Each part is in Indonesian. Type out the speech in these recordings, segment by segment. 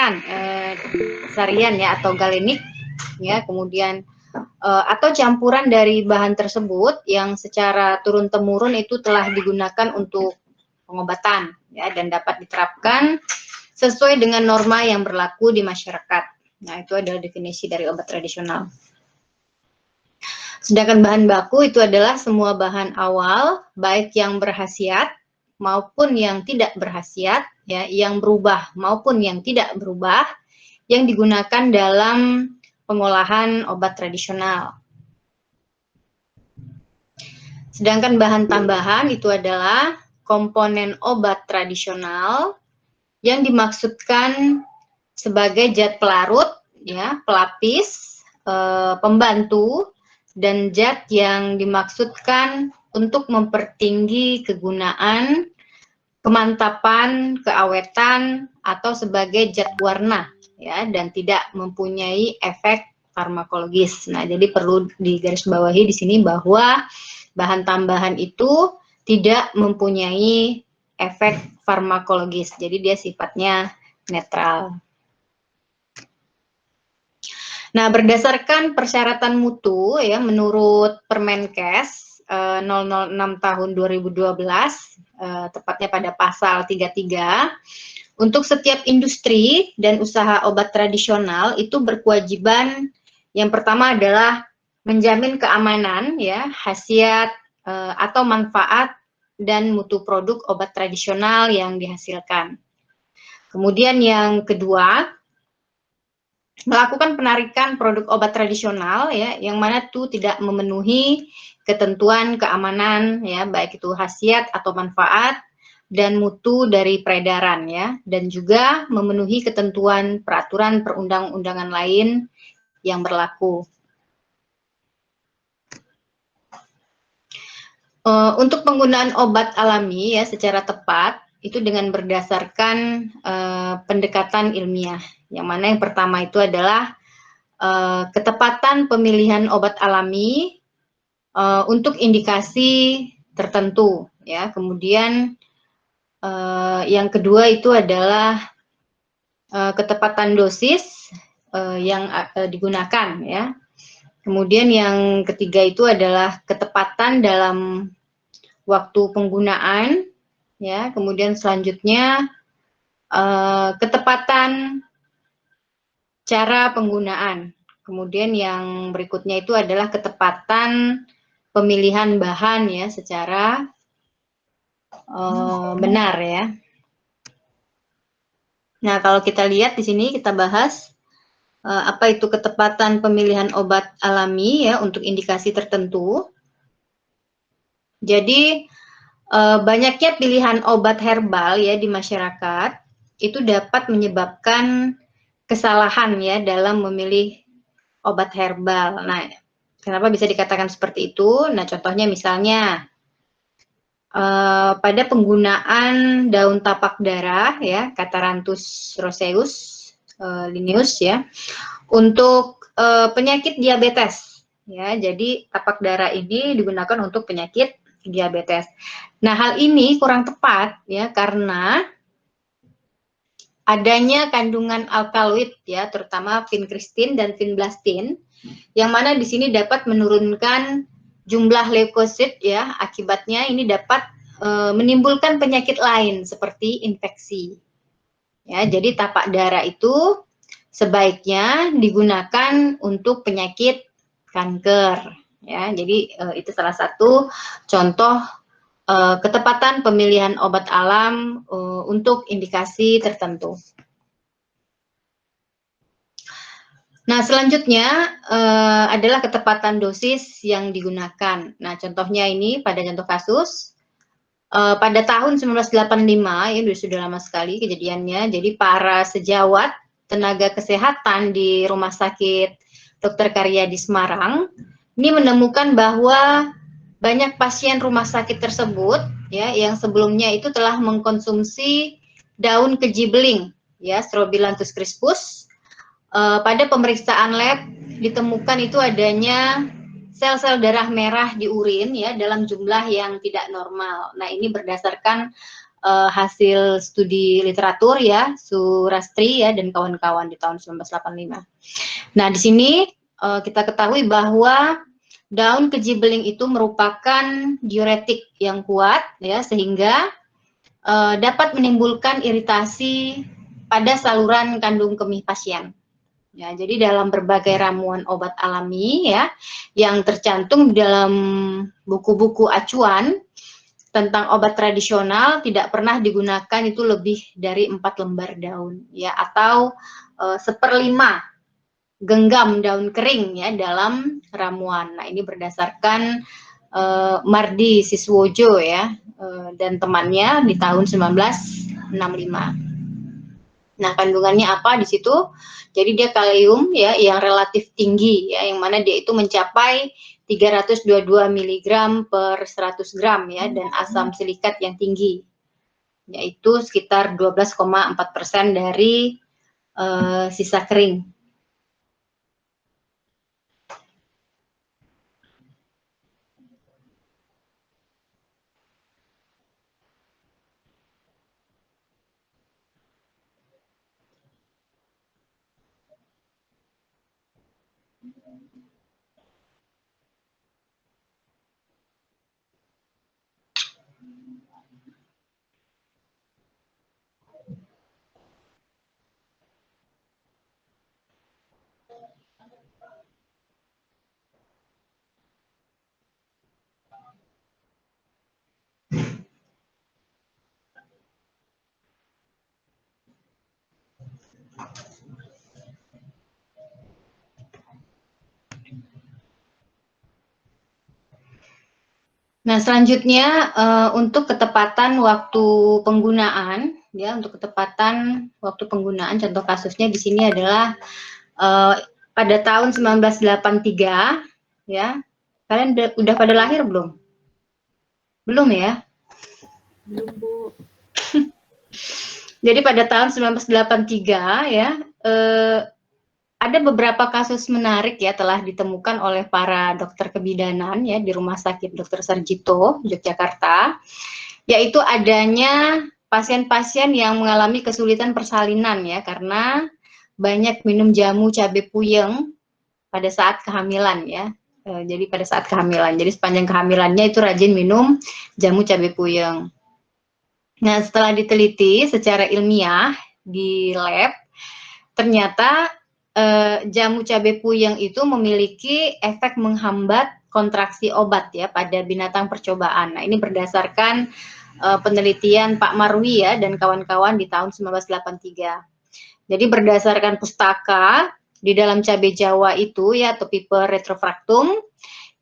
misalkan sarian ya atau galenik ya, kemudian atau campuran dari bahan tersebut yang secara turun-temurun itu telah digunakan untuk pengobatan ya, dan dapat diterapkan sesuai dengan norma yang berlaku di masyarakat. Nah, itu adalah definisi dari obat tradisional. Sedangkan bahan baku itu adalah semua bahan awal, baik yang berkhasiat maupun yang tidak berkhasiat, ya, yang berubah maupun yang tidak berubah, yang digunakan dalam pengolahan obat tradisional. Sedangkan bahan tambahan itu adalah komponen obat tradisional yang dimaksudkan sebagai zat pelarut, ya, pelapis, pembantu, dan zat yang dimaksudkan untuk mempertinggi kegunaan, kemantapan, keawetan, atau sebagai zat warna, ya, dan tidak mempunyai efek farmakologis. Nah, jadi perlu digarisbawahi di sini bahwa bahan tambahan itu tidak mempunyai efek farmakologis, jadi dia sifatnya netral. Nah, berdasarkan persyaratan mutu ya menurut Permenkes 006 tahun 2012, tepatnya pada pasal 33, untuk setiap industri dan usaha obat tradisional itu berkewajiban yang pertama adalah menjamin keamanan ya, khasiat atau manfaat dan mutu produk obat tradisional yang dihasilkan. Kemudian yang kedua, melakukan penarikan produk obat tradisional ya, yang mana itu tidak memenuhi ketentuan keamanan ya, baik itu khasiat atau manfaat dan mutu dari peredaran ya, dan juga memenuhi ketentuan peraturan perundang-undangan lain yang berlaku. Untuk penggunaan obat alami ya secara tepat itu dengan berdasarkan pendekatan ilmiah, yang mana yang pertama itu adalah ketepatan pemilihan obat alami untuk indikasi tertentu ya. Kemudian yang kedua itu adalah ketepatan dosis yang digunakan ya. Kemudian yang ketiga itu adalah ketepatan dalam waktu penggunaan ya. Kemudian selanjutnya ketepatan cara penggunaan. Kemudian yang berikutnya itu adalah ketepatan pemilihan bahan ya secara benar ya. Nah, kalau kita lihat di sini kita bahas apa itu ketepatan pemilihan obat alami ya untuk indikasi tertentu. Jadi banyaknya pilihan obat herbal ya di masyarakat itu dapat menyebabkan kesalahan ya dalam memilih obat herbal. Nah, kenapa bisa dikatakan seperti itu? Nah, contohnya misalnya pada penggunaan daun tapak darah ya, Catharanthus roseus Linnaeus ya, untuk penyakit diabetes ya. Jadi tapak darah ini digunakan untuk penyakit diabetes. Nah, hal ini kurang tepat ya karena adanya kandungan alkaloid ya, terutama vincristin dan vinblastin, yang mana di sini dapat menurunkan jumlah leukosit ya. Akibatnya ini dapat menimbulkan penyakit lain seperti infeksi. Ya, jadi tapak darah itu sebaiknya digunakan untuk penyakit kanker ya. Jadi itu salah satu contoh ketepatan pemilihan obat alam untuk indikasi tertentu. Nah, selanjutnya adalah ketepatan dosis yang digunakan. Nah, contohnya ini pada contoh kasus pada tahun 1985 ya, sudah lama sekali kejadiannya. Jadi para sejawat tenaga kesehatan di Rumah Sakit Dr. Karyadi Semarang ini menemukan bahwa banyak pasien rumah sakit tersebut ya yang sebelumnya itu telah mengkonsumsi daun keji beling ya, Strobilanthus crispus. Pada pemeriksaan lab ditemukan itu adanya sel-sel darah merah di urin ya dalam jumlah yang tidak normal. Nah, ini berdasarkan hasil studi literatur ya, Surastri ya dan kawan-kawan di tahun 1985. Nah, di sini kita ketahui bahwa daun keji beling itu merupakan diuretik yang kuat ya, sehingga dapat menimbulkan iritasi pada saluran kandung kemih pasien. Ya, jadi dalam berbagai ramuan obat alami ya yang tercantum dalam buku-buku acuan tentang obat tradisional tidak pernah digunakan itu lebih dari 4 lembar daun ya, atau 1/5 genggam daun kering ya dalam ramuan. Nah, ini berdasarkan Mardi Siswojo ya dan temannya di tahun 1965. Nah, kandungannya apa di situ? Jadi dia kalium ya yang relatif tinggi ya, yang mana dia itu mencapai 322 mg per 100 gram ya, dan asam silikat yang tinggi, yaitu sekitar 12,4% dari sisa kering. Nah, selanjutnya untuk ketepatan waktu penggunaan ya, untuk ketepatan waktu penggunaan contoh kasusnya di sini adalah pada tahun 1983 ya. Kalian udah pada lahir belum? Belum ya? Belum, Bu. Jadi pada tahun 1983 ya, ada beberapa kasus menarik ya telah ditemukan oleh para dokter kebidanan ya di Rumah Sakit Dr. Sarjito, Yogyakarta, yaitu adanya pasien-pasien yang mengalami kesulitan persalinan ya karena banyak minum jamu cabai puyeng pada saat kehamilan ya. Jadi pada saat kehamilan, jadi sepanjang kehamilannya itu rajin minum jamu cabai puyeng. Nah, setelah diteliti secara ilmiah di lab, ternyata jamu cabai puyeng itu memiliki efek menghambat kontraksi obat ya pada binatang percobaan. Nah, ini berdasarkan penelitian Pak Marwi ya dan kawan-kawan di tahun 1983. Jadi berdasarkan pustaka di dalam cabai Jawa itu ya atau Piper retrofractum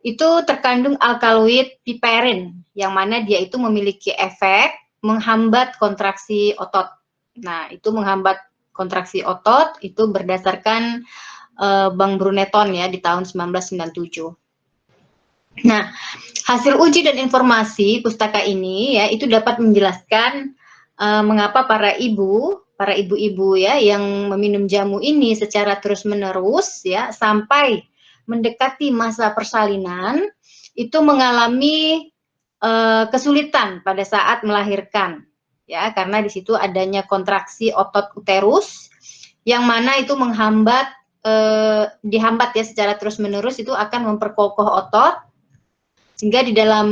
itu terkandung alkaloid piperin yang mana dia itu memiliki efek menghambat kontraksi otot. Nah, itu menghambat kontraksi otot itu berdasarkan Bang Bruneton ya di tahun 1997. Nah, hasil uji dan informasi pustaka ini ya itu dapat menjelaskan mengapa para ibu-ibu ya yang meminum jamu ini secara terus-menerus ya sampai mendekati masa persalinan itu mengalami kesulitan pada saat melahirkan ya karena di situ adanya kontraksi otot uterus yang mana itu menghambat dihambat ya secara terus-menerus itu akan memperkokoh otot sehingga di dalam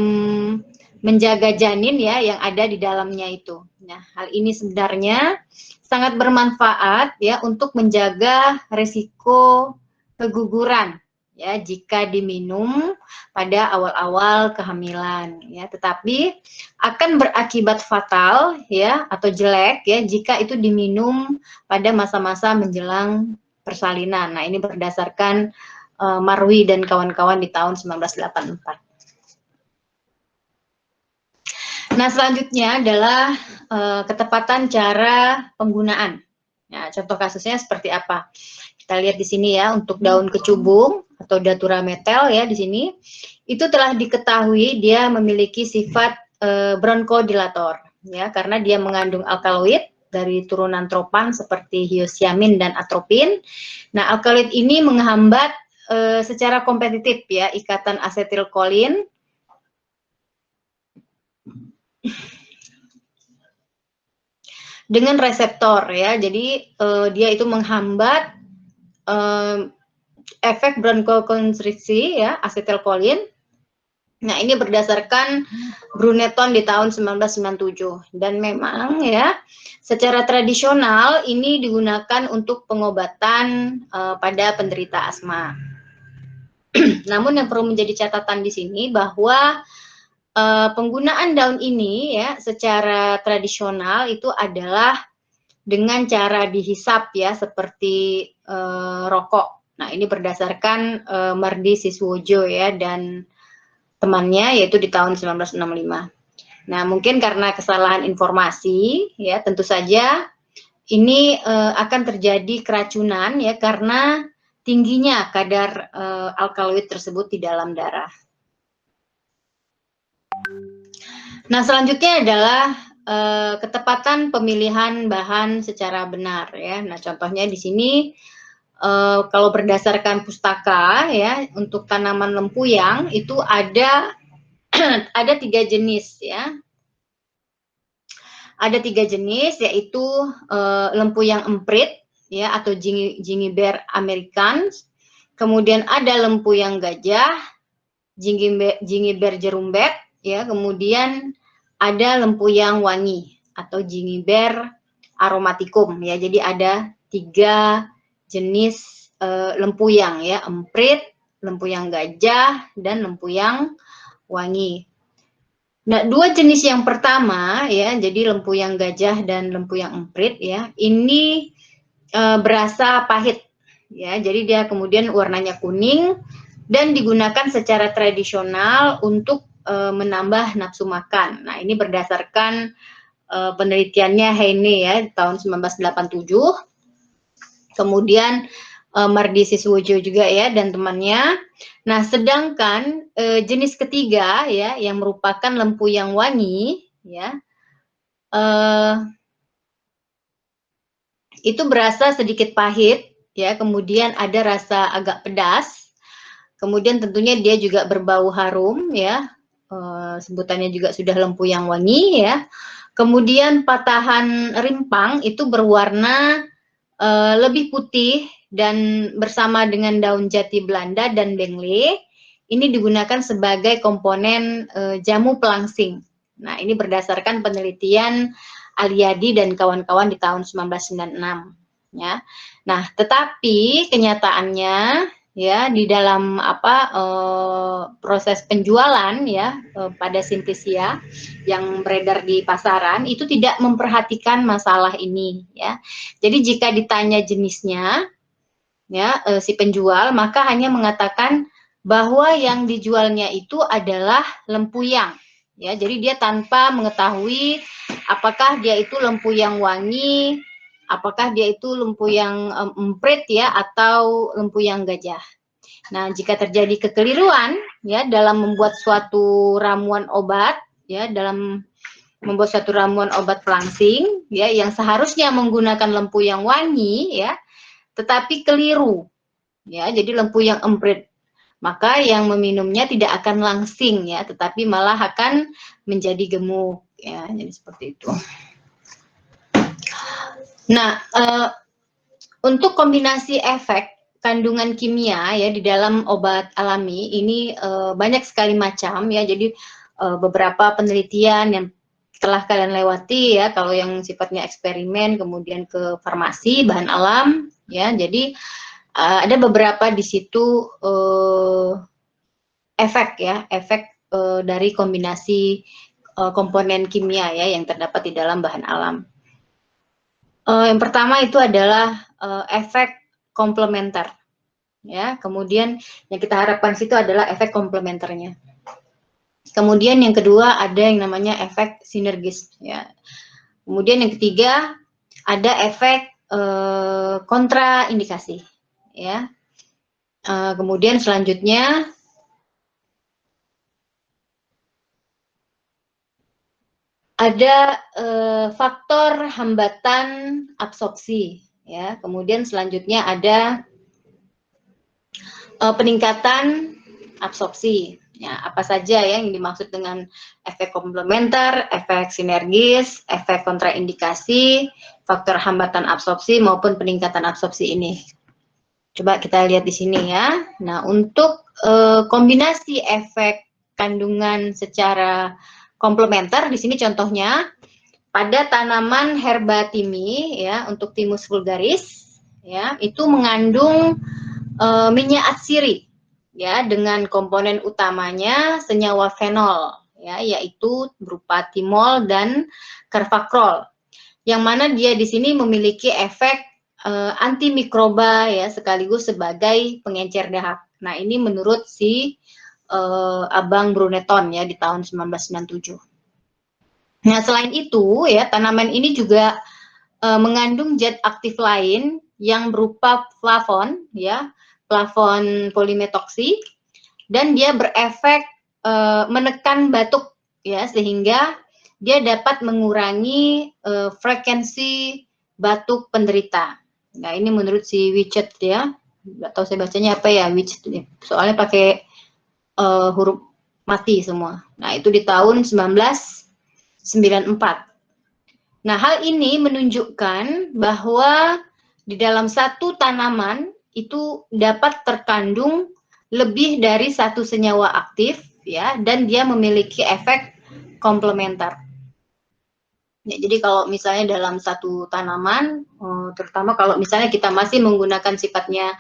menjaga janin ya yang ada di dalamnya itu. Nah, hal ini sebenarnya sangat bermanfaat ya untuk menjaga risiko keguguran ya jika diminum pada awal-awal kehamilan ya, tetapi akan berakibat fatal ya atau jelek ya jika itu diminum pada masa-masa menjelang persalinan. Nah, ini berdasarkan Marwi dan kawan-kawan di tahun 1984. Nah, selanjutnya adalah ketepatan cara penggunaan. Nah, contoh kasusnya seperti apa? Kita lihat di sini ya, untuk daun kecubung atau Datura metel ya di sini, itu telah diketahui dia memiliki sifat bronkodilator ya, karena dia mengandung alkaloid dari turunan tropan seperti hyoscyamin dan atropin. Nah, alkaloid ini menghambat secara kompetitif ya ikatan asetilkolin dengan reseptor ya. Jadi dia itu menghambat efek bronkokonstriksi ya, asetilkolin. Nah, ini berdasarkan Bruneton di tahun 1997 dan memang ya secara tradisional ini digunakan untuk pengobatan pada penderita asma. Namun yang perlu menjadi catatan di sini bahwa penggunaan daun ini ya secara tradisional itu adalah dengan cara dihisap ya seperti rokok. Nah, ini berdasarkan Mardi Siswojo ya dan temannya yaitu di tahun 1965. Nah, mungkin karena kesalahan informasi ya tentu saja ini akan terjadi keracunan ya karena tingginya kadar alkaloid tersebut di dalam darah. Nah, selanjutnya adalah ketepatan pemilihan bahan secara benar ya. Nah, contohnya di sini kalau berdasarkan pustaka ya untuk tanaman lempuyang itu ada ada 3 jenis ya. Ada 3 jenis yaitu lempuyang emprit ya atau Gingiber americans. Kemudian ada lempuyang gajah, Gingiber jerumbet ya. Kemudian ada lempuyang wangi atau Gingiber aromaticum ya. Jadi ada 3 jenis lempuyang ya, emprit, lempuyang gajah, dan lempuyang wangi. Nah, 2 jenis yang pertama ya, jadi lempuyang gajah dan lempuyang emprit ya, ini berasa pahit ya. Jadi dia kemudian warnanya kuning dan digunakan secara tradisional untuk menambah nafsu makan. Nah, ini berdasarkan penelitiannya Heine ya tahun 1987. Kemudian Mardi Siswojo juga ya dan temannya. Nah, sedangkan jenis ketiga ya yang merupakan lempuyang wangi ya itu berasa sedikit pahit ya, kemudian ada rasa agak pedas. Kemudian tentunya dia juga berbau harum ya. Sebutannya juga sudah lempuyang wangi ya. Kemudian patahan rimpang itu berwarna lebih putih dan bersama dengan daun jati Belanda dan bengle, ini digunakan sebagai komponen jamu pelangsing. Nah, ini berdasarkan penelitian Aliadi dan kawan-kawan di tahun 1996 ya. Nah, tetapi kenyataannya ya di dalam proses penjualan ya pada Synthesia yang beredar di pasaran itu tidak memperhatikan masalah ini ya. Jadi jika ditanya jenisnya ya si penjual maka hanya mengatakan bahwa yang dijualnya itu adalah lempuyang ya. Jadi dia tanpa mengetahui apakah dia itu lempuyang wangi, apakah dia itu lempuyang emprit ya atau lempuyang gajah. Nah, jika terjadi kekeliruan ya dalam membuat suatu ramuan obat ya dalam membuat suatu ramuan obat pelangsing ya yang seharusnya menggunakan lempuyang wangi ya tetapi keliru ya jadi lempuyang emprit, maka yang meminumnya tidak akan langsing ya tetapi malah akan menjadi gemuk ya. Jadi seperti itu. Nah, untuk kombinasi efek kandungan kimia ya di dalam obat alami ini banyak sekali macam ya. Jadi beberapa penelitian yang telah kalian lewati ya, kalau yang sifatnya eksperimen kemudian ke farmasi bahan alam ya. Jadi ada beberapa di situ efek dari kombinasi komponen kimia ya yang terdapat di dalam bahan alam. Yang pertama itu adalah efek komplementer ya. Kemudian yang kita harapkan situ adalah efek komplementernya. Kemudian yang kedua ada yang namanya efek sinergis ya. Kemudian yang ketiga ada efek kontraindikasi ya. Kemudian selanjutnya ada faktor hambatan absorpsi ya. Kemudian selanjutnya ada peningkatan absorpsi. Ya, apa saja ya yang dimaksud dengan efek komplementer, efek sinergis, efek kontraindikasi, faktor hambatan absorpsi maupun peningkatan absorpsi ini. Coba kita lihat di sini ya. Nah, untuk kombinasi efek kandungan secara komplementer di sini contohnya pada tanaman herbatimi ya untuk Thymus vulgaris ya itu mengandung minyak atsiri ya dengan komponen utamanya senyawa fenol ya yaitu berupa timol dan carvakrol yang mana dia di sini memiliki efek antimikroba ya sekaligus sebagai pengencer dahak. Nah, ini menurut si Abang Bruneton ya di tahun 1997. Nah, selain itu ya tanaman ini juga mengandung zat aktif lain yang berupa flavon ya flavon polimetoksi dan dia berefek menekan batuk ya sehingga dia dapat mengurangi frekuensi batuk penderita. Nah, ini menurut si Wichet ya. Nggak tahu saya bacanya apa ya Wichet ya. Soalnya pakai huruf mati semua. Nah, itu di tahun 1994. Nah, hal ini menunjukkan bahwa di dalam satu tanaman itu dapat terkandung lebih dari satu senyawa aktif ya dan dia memiliki efek komplementer. Ya, jadi kalau misalnya dalam satu tanaman, terutama kalau misalnya kita masih menggunakan sifatnya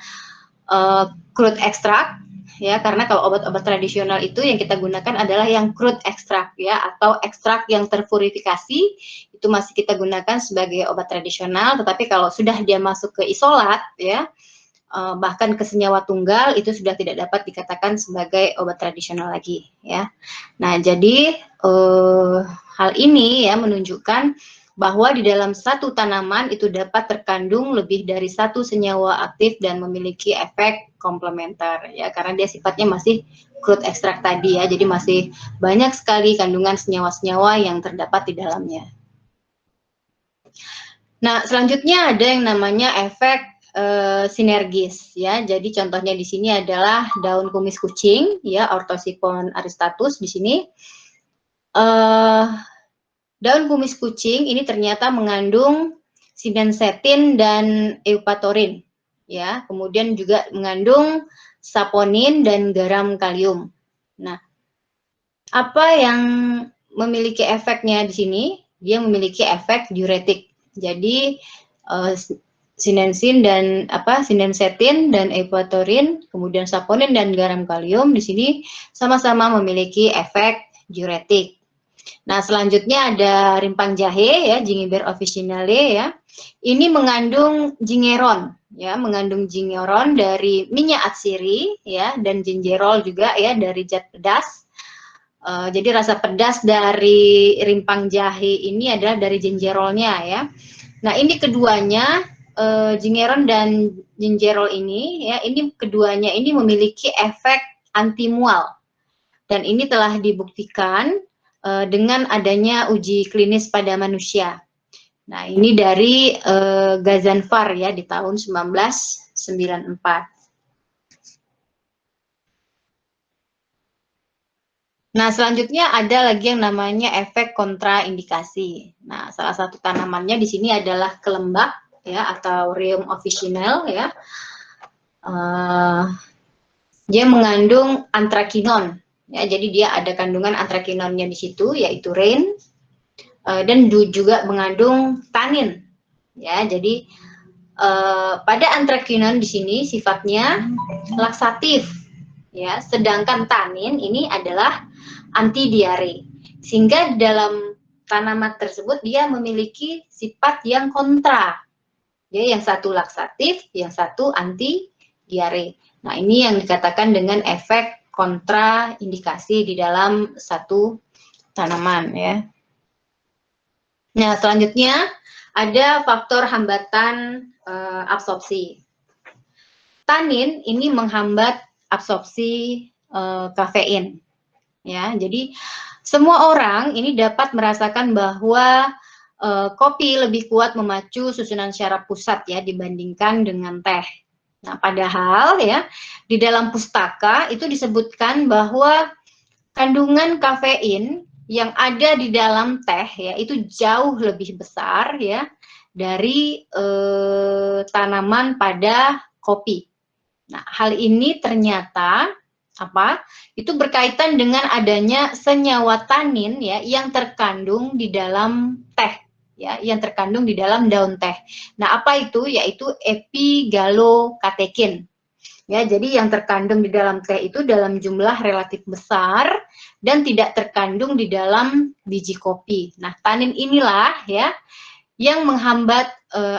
crude extract ya karena kalau obat-obat tradisional itu yang kita gunakan adalah yang crude extract ya atau ekstrak yang terpurifikasi itu masih kita gunakan sebagai obat tradisional tetapi kalau sudah dia masuk ke isolat ya bahkan ke senyawa tunggal itu sudah tidak dapat dikatakan sebagai obat tradisional lagi ya. Nah, jadi hal ini ya menunjukkan bahwa di dalam satu tanaman itu dapat terkandung lebih dari satu senyawa aktif dan memiliki efek komplementer ya karena dia sifatnya masih crude extract tadi ya. Jadi masih banyak sekali kandungan senyawa-senyawa yang terdapat di dalamnya. Nah, selanjutnya ada yang namanya efek sinergis ya. Jadi contohnya di sini adalah daun kumis kucing ya Orthosipon aristatus di sini. Daun kumis kucing ini ternyata mengandung sinensetin dan eupatorin ya. Kemudian juga mengandung saponin dan garam kalium. Nah, apa yang memiliki efeknya di sini? Dia memiliki efek diuretik. Jadi sinensetin dan eupatorin, kemudian saponin dan garam kalium di sini sama-sama memiliki efek diuretik. Nah, selanjutnya ada rimpang jahe ya, Gingiber officinale ya. Ini mengandung gingeron ya, mengandung gingeron dari minyak atsiri ya dan gingerol juga ya dari zat pedas. Jadi rasa pedas dari rimpang jahe ini adalah dari gingerolnya ya. Nah, ini keduanya gingeron dan gingerol ini ya, ini keduanya ini memiliki efek antimual. Dan ini telah dibuktikan dengan adanya uji klinis pada manusia. Nah, ini dari Gazanfar ya di tahun 1994. Nah, selanjutnya ada lagi yang namanya efek kontraindikasi. Nah, salah satu tanamannya di sini adalah kelembak ya atau Rheum officinale ya. Dia mengandung antrakinon ya, jadi dia ada kandungan antrakinonnya di situ yaitu rein dan juga mengandung tanin ya. Jadi pada antrakinon di sini sifatnya laksatif ya, sedangkan tanin ini adalah anti diare. Sehingga dalam tanaman tersebut dia memiliki sifat yang kontra. Ya, yang satu laksatif, yang satu anti diare. Nah, ini yang dikatakan dengan efek kontraindikasi di dalam satu tanaman ya. Nah, selanjutnya ada faktor hambatan absorpsi. Tanin ini menghambat absorpsi kafein. Ya, jadi semua orang ini dapat merasakan bahwa kopi lebih kuat memacu susunan syaraf pusat ya dibandingkan dengan teh. Nah, padahal ya di dalam pustaka itu disebutkan bahwa kandungan kafein yang ada di dalam teh ya itu jauh lebih besar ya dari tanaman pada kopi. Nah, hal ini ternyata apa? Itu berkaitan dengan adanya senyawa tanin ya yang terkandung di dalam teh ya, yang terkandung di dalam daun teh. Nah, apa itu? Yaitu epigalokatekin. Ya, jadi yang terkandung di dalam teh itu dalam jumlah relatif besar dan tidak terkandung di dalam biji kopi. Nah, tanin inilah ya yang menghambat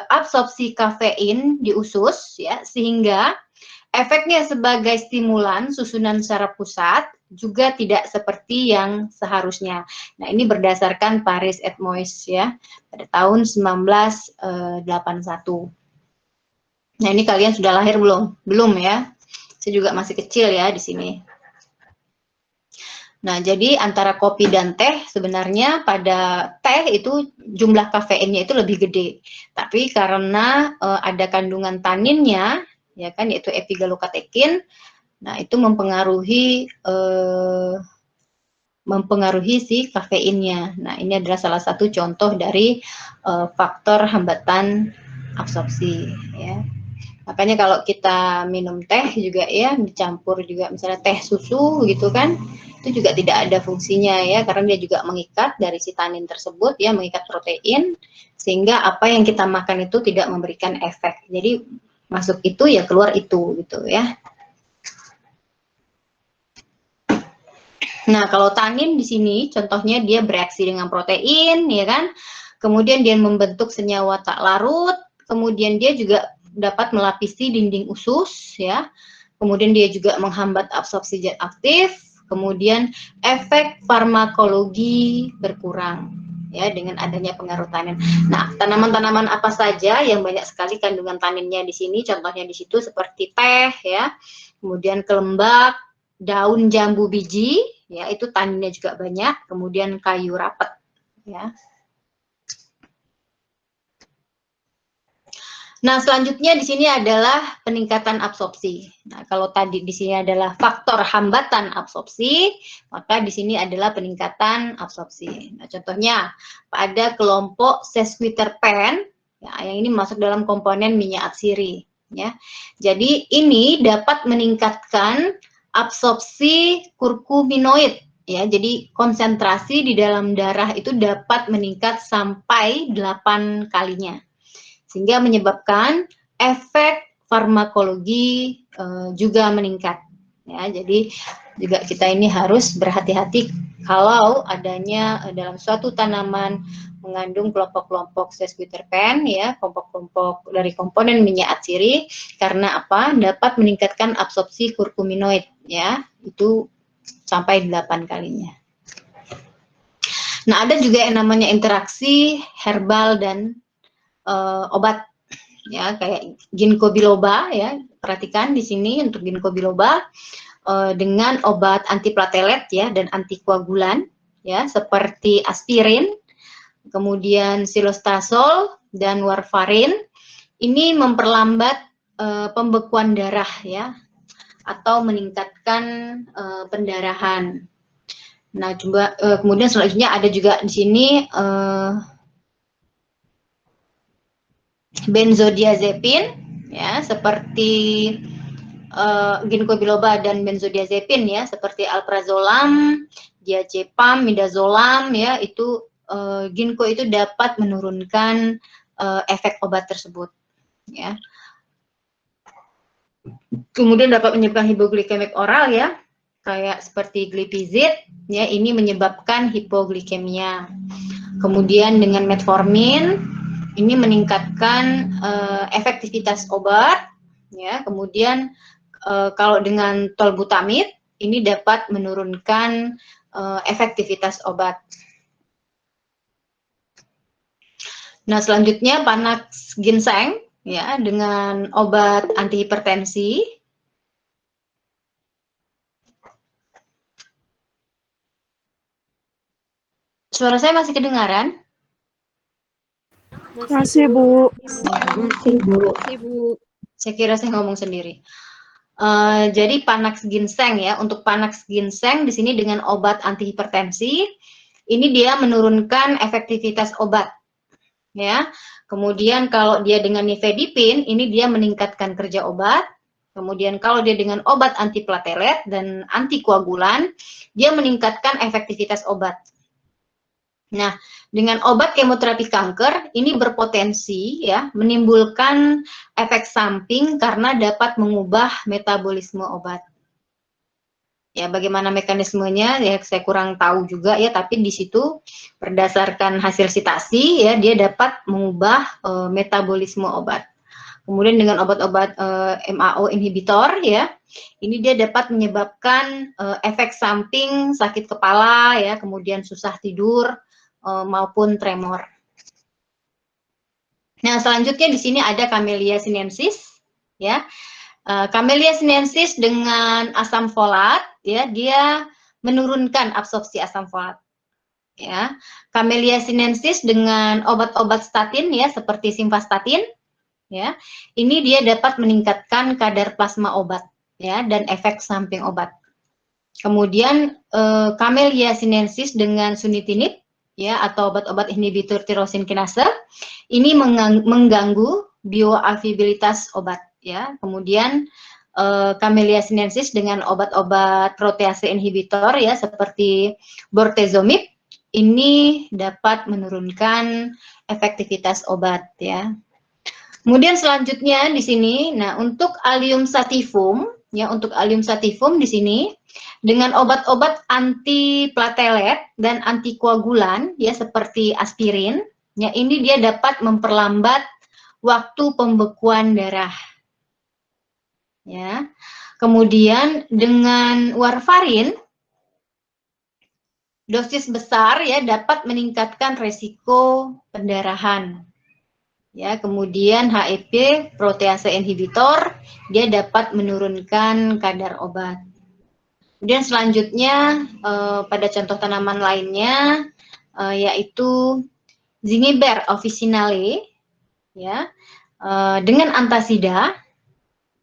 absorpsi kafein di usus ya sehingga efeknya sebagai stimulan susunan saraf pusat juga tidak seperti yang seharusnya. Nah, ini berdasarkan Paris et Moyes ya pada tahun 1981. Nah, ini kalian sudah lahir belum? Belum ya. Saya juga masih kecil ya di sini. Nah, jadi antara kopi dan teh sebenarnya pada teh itu jumlah kafeinnya itu lebih gede. Tapi karena ada kandungan taninnya, ya kan, yaitu epigalokatekin, nah itu mempengaruhi si kafeinnya. Nah, ini adalah salah satu contoh dari faktor hambatan absorpsi, ya. Makanya kalau kita minum teh juga ya dicampur juga misalnya teh susu gitu kan, itu juga tidak ada fungsinya ya karena dia juga mengikat dari si tanin tersebut ya, mengikat protein sehingga apa yang kita makan itu tidak memberikan efek. Jadi masuk itu ya keluar itu gitu ya. Nah, kalau tanin di sini contohnya dia bereaksi dengan protein ya kan. Kemudian dia membentuk senyawa tak larut, kemudian dia juga dapat melapisi dinding usus ya. Kemudian dia juga menghambat absorpsi zat aktif, kemudian efek farmakologi berkurang ya dengan adanya pengaruh tanin. Nah, tanaman-tanaman apa saja yang banyak sekali kandungan taninnya di sini? Contohnya di situ seperti teh ya, kemudian kelembak, daun jambu biji ya itu taninnya juga banyak, kemudian kayu rapet ya. Nah, selanjutnya di sini adalah peningkatan absorpsi. Nah, kalau tadi di sini adalah faktor hambatan absorpsi, maka di sini adalah peningkatan absorpsi. Nah, contohnya pada kelompok sesquiterpen, ya, yang ini masuk dalam komponen minyak atsiri. Ya, jadi ini dapat meningkatkan absorpsi kurkuminoid. Ya, jadi konsentrasi di dalam darah itu dapat meningkat sampai 8 kalinya sehingga menyebabkan efek farmakologi juga meningkat ya. Jadi juga kita ini harus berhati-hati kalau adanya dalam suatu tanaman mengandung kelompok-kelompok sesquiterpen ya, kelompok-kelompok dari komponen minyak atsiri karena apa? Dapat meningkatkan absorpsi kurkuminoid ya, itu sampai 8 kalinya. Nah, ada juga yang namanya interaksi herbal dan obat ya kayak ginkgo biloba ya, perhatikan di sini untuk ginkgo biloba dengan obat antiplatelet ya dan antikoagulan ya seperti aspirin, kemudian silostazol dan warfarin ini memperlambat pembekuan darah ya atau meningkatkan pendarahan. Nah, coba kemudian selanjutnya ada juga di sini benzodiazepin ya seperti ginkgo biloba dan benzodiazepin ya seperti alprazolam, diazepam, midazolam ya itu ginkgo itu dapat menurunkan efek obat tersebut ya. Kemudian dapat menyebabkan hipoglikemik oral ya kayak seperti glipizid ya ini menyebabkan hipoglikemia. Kemudian dengan metformin ini meningkatkan efektivitas obat ya. Kemudian kalau dengan tolbutamid ini dapat menurunkan efektivitas obat. Nah, selanjutnya Panax ginseng ya dengan obat antihipertensi. Suara saya masih kedengaran? Masih, Bu. Masih, Bu. Masih, Bu. Saya kira saya ngomong sendiri. Jadi Panax ginseng ya, untuk Panax ginseng di sini dengan obat antihipertensi, ini dia menurunkan efektivitas obat ya. Kemudian kalau dia dengan nifedipin, ini dia meningkatkan kerja obat. Kemudian kalau dia dengan obat antiplatelet dan antikoagulan, dia meningkatkan efektivitas obat. Nah, dengan obat kemoterapi kanker ini berpotensi ya menimbulkan efek samping karena dapat mengubah metabolisme obat. Ya, bagaimana mekanismenya ya saya kurang tahu juga ya, tapi di situ berdasarkan hasil sitasi ya dia dapat mengubah metabolisme obat. Kemudian dengan obat-obat MAO inhibitor ya, ini dia dapat menyebabkan efek samping sakit kepala ya, kemudian susah tidur maupun tremor. Nah, selanjutnya di sini ada Camellia sinensis ya. Camellia sinensis dengan asam folat ya, dia menurunkan absorpsi asam folat. Ya. Camellia sinensis dengan obat-obat statin ya seperti simvastatin ya. Ini dia dapat meningkatkan kadar plasma obat ya dan efek samping obat. Kemudian Camellia sinensis dengan sunitinib ya atau obat-obat inhibitor tirosin kinase ini mengganggu bioavailabilitas obat ya. Kemudian Camellia sinensis dengan obat-obat protease inhibitor ya seperti bortezomib ini dapat menurunkan efektivitas obat ya. Kemudian selanjutnya di sini, nah untuk Allium sativum ya untuk Allium sativum di sini dengan obat-obat antiplatelet dan antikoagulan ya seperti aspirin, ya ini dia dapat memperlambat waktu pembekuan darah. Ya. Kemudian dengan warfarin dosis besar ya dapat meningkatkan resiko pendarahan. Ya, kemudian HEP protease inhibitor dia dapat menurunkan kadar obat. Kemudian selanjutnya pada contoh tanaman lainnya yaitu Zingiber officinale ya dengan antasida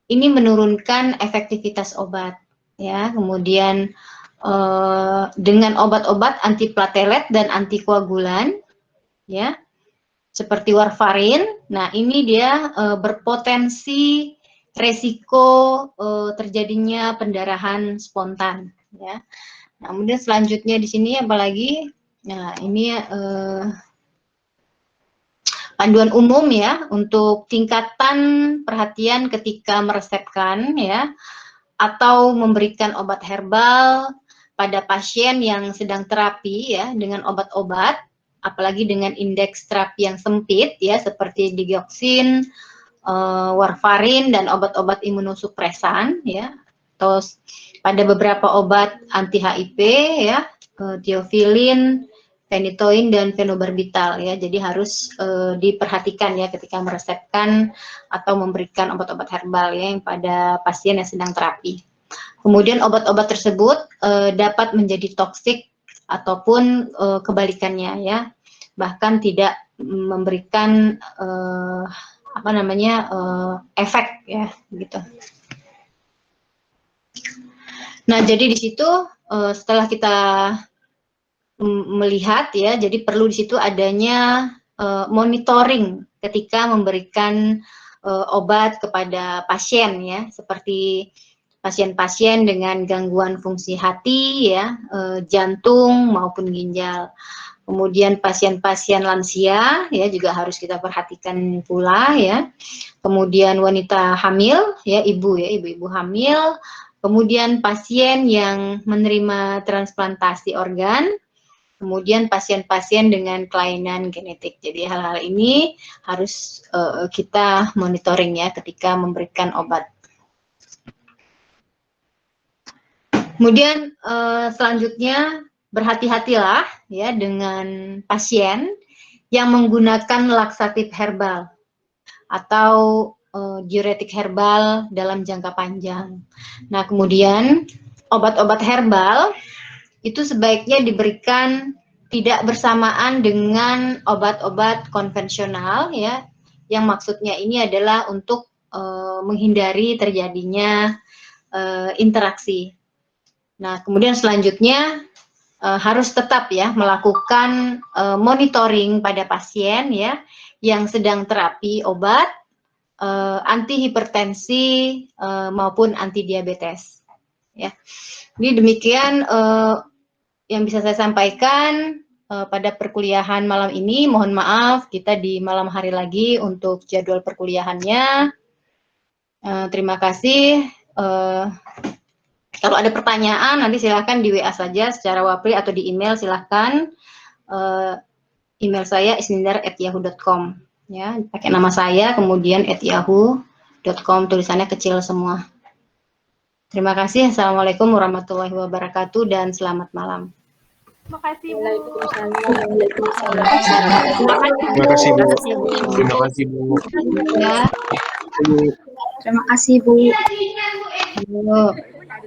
ini menurunkan efektivitas obat ya. Kemudian dengan obat-obat antiplatelet dan antikoagulan ya seperti warfarin. Nah, ini dia berpotensi resiko terjadinya pendarahan spontan ya. Nah, kemudian selanjutnya di sini apalagi nah ini panduan umum ya untuk tingkatan perhatian ketika meresepkan ya atau memberikan obat herbal pada pasien yang sedang terapi ya dengan obat-obat apalagi dengan indeks terapi yang sempit ya seperti digoxin, warfarin dan obat-obat imunosupresan ya. Terus pada beberapa obat anti HIV ya, tiofilin, phenytoin dan fenobarbital ya. Jadi harus diperhatikan ya ketika meresepkan atau memberikan obat-obat herbal ya yang pada pasien yang sedang terapi. Kemudian obat-obat tersebut dapat menjadi toksik ataupun kebalikannya ya, bahkan tidak memberikan efek ya gitu. Nah jadi di situ setelah kita melihat ya, jadi perlu di situ adanya monitoring ketika memberikan obat kepada pasien ya, seperti pasien-pasien dengan gangguan fungsi hati ya, jantung maupun ginjal. Kemudian pasien-pasien lansia ya juga harus kita perhatikan pula ya. Kemudian wanita hamil ya, ibu-ibu hamil. Kemudian pasien yang menerima transplantasi organ. Kemudian pasien-pasien dengan kelainan genetik. Jadi hal-hal ini harus kita monitoring ya ketika memberikan obat. Kemudian selanjutnya berhati-hatilah ya dengan pasien yang menggunakan laksatif herbal atau diuretik herbal dalam jangka panjang. Nah, kemudian obat-obat herbal itu sebaiknya diberikan tidak bersamaan dengan obat-obat konvensional ya, yang maksudnya ini adalah untuk menghindari terjadinya interaksi. Nah, kemudian selanjutnya harus tetap ya melakukan monitoring pada pasien ya yang sedang terapi obat anti hipertensi maupun anti diabetes. Ya, jadi demikian yang bisa saya sampaikan pada perkuliahan malam ini. Mohon maaf kita di malam hari lagi untuk jadwal perkuliahannya. Terima kasih. Kalau ada pertanyaan nanti silahkan di WA saja secara wapri atau di email silahkan. Email saya isnindar@yahoo.com ya, pakai nama saya kemudian @yahoo.com, tulisannya kecil semua. Terima kasih. Assalamualaikum warahmatullahi wabarakatuh dan selamat malam. Terima kasih, Bu. Waalaikumsalam. Terima kasih Bu. Terima kasih Bu. Ya. Terima kasih, Bu. Yuk.